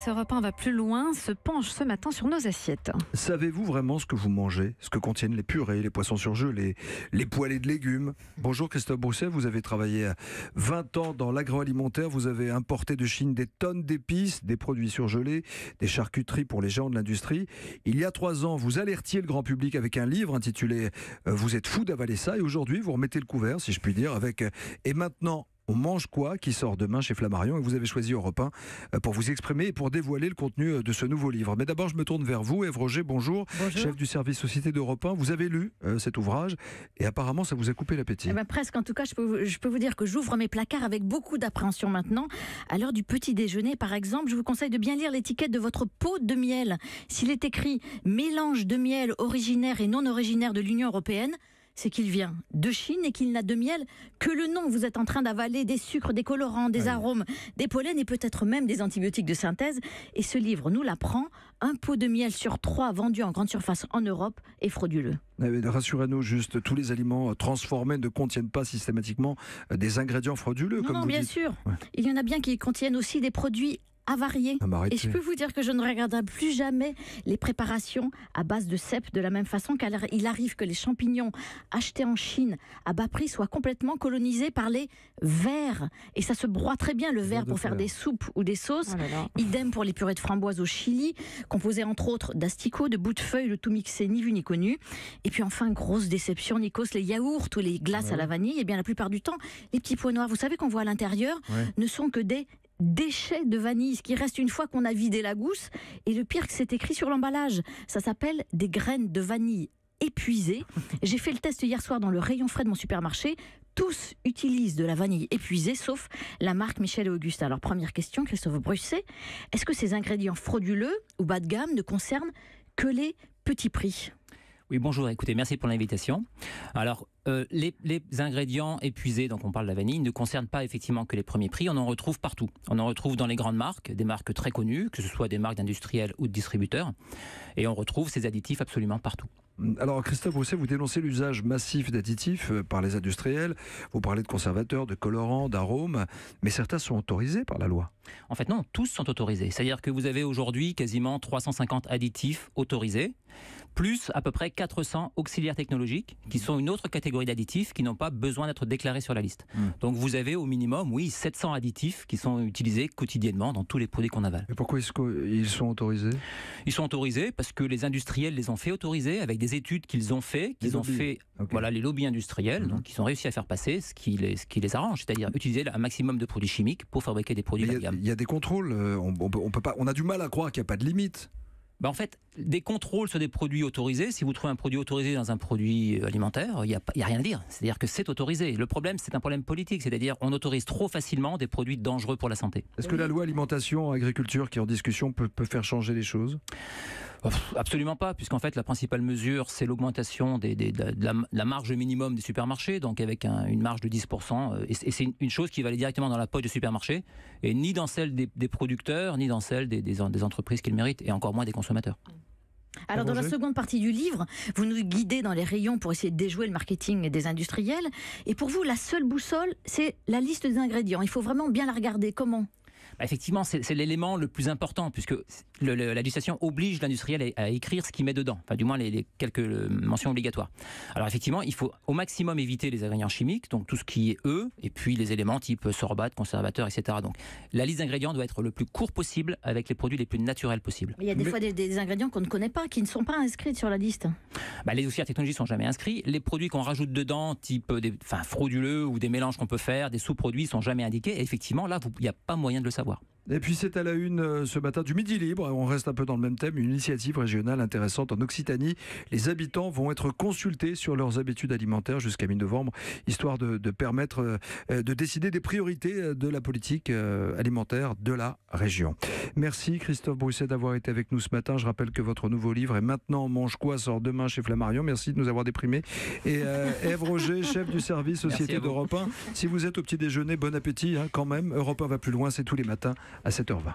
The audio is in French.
Europe 1 va plus loin, se penche ce matin sur nos assiettes. Savez-vous vraiment ce que vous mangez? Ce que contiennent les purées, les poissons surgelés, les poêlés de légumes? Bonjour Christophe Brousset, vous avez travaillé 20 ans dans l'agroalimentaire, vous avez importé de Chine des tonnes d'épices, des produits surgelés, des charcuteries pour les géants de l'industrie. Il y a 3 ans, vous alertiez le grand public avec un livre intitulé « Vous êtes fou d'avaler ça » et aujourd'hui vous remettez le couvert, si je puis dire, avec « Et maintenant ?» On mange quoi qui sort demain chez Flammarion, et vous avez choisi Europe 1 pour vous exprimer et pour dévoiler le contenu de ce nouveau livre. Mais d'abord, je me tourne vers vous, Ève Roger, bonjour. Chef du service Société d'Europe 1. Vous avez lu cet ouvrage et apparemment ça vous a coupé l'appétit. Presque, en tout cas, je peux vous dire que j'ouvre mes placards avec beaucoup d'appréhension maintenant. À l'heure du petit déjeuner, par exemple, je vous conseille de bien lire l'étiquette de votre pot de miel. S'il est écrit « mélange de miel originaire et non originaire de l'Union européenne », c'est qu'il vient de Chine et qu'il n'a de miel que le nom. Vous êtes en train d'avaler des sucres, des colorants, des arômes, des pollens et peut-être même des antibiotiques de synthèse. Et ce livre nous l'apprend. Un pot de miel sur 3 vendu en grande surface en Europe est frauduleux. Rassurez-nous juste, tous les aliments transformés ne contiennent pas systématiquement des ingrédients frauduleux. Non, bien sûr. Ouais. Il y en a bien qui contiennent aussi des produits avariés. Et je peux vous dire que je ne regarderai plus jamais les préparations à base de cèpes de la même façon qu'il arrive que les champignons achetés en Chine à bas prix soient complètement colonisés par les vers. Et ça se broie très bien, le ver, pour faire des soupes ou des sauces. Idem pour les purées de framboises au Chili, composées entre autres d'asticots, de bouts de feuilles, le tout mixé ni vu ni connu. Et puis enfin, grosse déception, Nikos, les yaourts ou les glaces à la vanille, et bien la plupart du temps, les petits pois noirs, vous savez qu'on voit à l'intérieur, ne sont que des déchets de vanille, ce qui reste une fois qu'on a vidé la gousse. Et le pire, que c'est écrit sur l'emballage. Ça s'appelle des graines de vanille épuisées. J'ai fait le test hier soir dans le rayon frais de mon supermarché. Tous utilisent de la vanille épuisée, sauf la marque Michel et Auguste. Alors, première question, Christophe Brousset, est-ce que ces ingrédients frauduleux ou bas de gamme ne concernent que les petits prix ? Oui, bonjour, écoutez, merci pour l'invitation. Alors, les ingrédients épuisés, donc on parle de la vanille, ne concernent pas effectivement que les premiers prix, on en retrouve partout. On en retrouve dans les grandes marques, des marques très connues, que ce soit des marques d'industriels ou de distributeurs, et on retrouve ces additifs absolument partout. Alors Christophe Brousset, vous dénoncez l'usage massif d'additifs par les industriels, vous parlez de conservateurs, de colorants, d'arômes, mais certains sont autorisés par la loi. En fait non, tous sont autorisés, c'est-à-dire que vous avez aujourd'hui quasiment 350 additifs autorisés, plus à peu près 400 auxiliaires technologiques, qui sont une autre catégorie d'additifs qui n'ont pas besoin d'être déclarés sur la liste. Donc vous avez au minimum, 700 additifs qui sont utilisés quotidiennement dans tous les produits qu'on avale. Et pourquoi est-ce qu'ils sont autorisés ? Ils sont autorisés parce que les industriels les ont fait autoriser avec des études qu'ils ont fait, voilà, les lobbies industriels, donc ils ont réussi à faire passer ce qui les arrange, c'est-à-dire utiliser un maximum de produits chimiques pour fabriquer des produits bas de gamme. Il y a des contrôles, on a du mal à croire qu'il n'y a pas de limite. En fait, des contrôles sur des produits autorisés, si vous trouvez un produit autorisé dans un produit alimentaire, il n'y a rien à dire. C'est-à-dire que c'est autorisé. Le problème, c'est un problème politique. C'est-à-dire on autorise trop facilement des produits dangereux pour la santé. Est-ce que la loi alimentation, agriculture qui est en discussion peut faire changer les choses ? Absolument pas, puisqu'en fait la principale mesure c'est l'augmentation de la marge minimum des supermarchés, donc avec une marge de 10%, et c'est une chose qui va aller directement dans la poche des supermarchés, et ni dans celle des producteurs, ni dans celle des entreprises qui le méritent, et encore moins des consommateurs. Alors dans la seconde partie du livre, vous nous guidez dans les rayons pour essayer de déjouer le marketing des industriels, et pour vous la seule boussole c'est la liste des ingrédients, il faut vraiment bien la regarder. Comment ? Effectivement, c'est l'élément le plus important, puisque la législation oblige l'industriel à écrire ce qu'il met dedans, enfin du moins les quelques mentions obligatoires. Alors effectivement, il faut au maximum éviter les ingrédients chimiques, donc tout ce qui est et puis les éléments type sorbate, conservateur, etc. Donc la liste d'ingrédients doit être le plus court possible avec les produits les plus naturels possibles. Mais il y a des fois des ingrédients qu'on ne connaît pas, qui ne sont pas inscrits sur la liste. Les auxiliaires technologiques ne sont jamais inscrits. Les produits qu'on rajoute dedans, type frauduleux ou des mélanges qu'on peut faire, des sous-produits, ne sont jamais indiqués. Et effectivement, là, il n'y a pas moyen de le savoir. Et puis c'est à la une ce matin du Midi Libre, on reste un peu dans le même thème, une initiative régionale intéressante en Occitanie. Les habitants vont être consultés sur leurs habitudes alimentaires jusqu'à mi-novembre, histoire de permettre de décider des priorités de la politique alimentaire de la région. Merci Christophe Brousset d'avoir été avec nous ce matin. Je rappelle que votre nouveau livre est Maintenant on mange quoi sort demain chez Flammarion. Merci de nous avoir déprimés. Et Ève Roger, chef du service Société d'Europe 1. Si vous êtes au petit déjeuner, bon appétit quand même. Europe 1 va plus loin, c'est tous les matins à 7h20.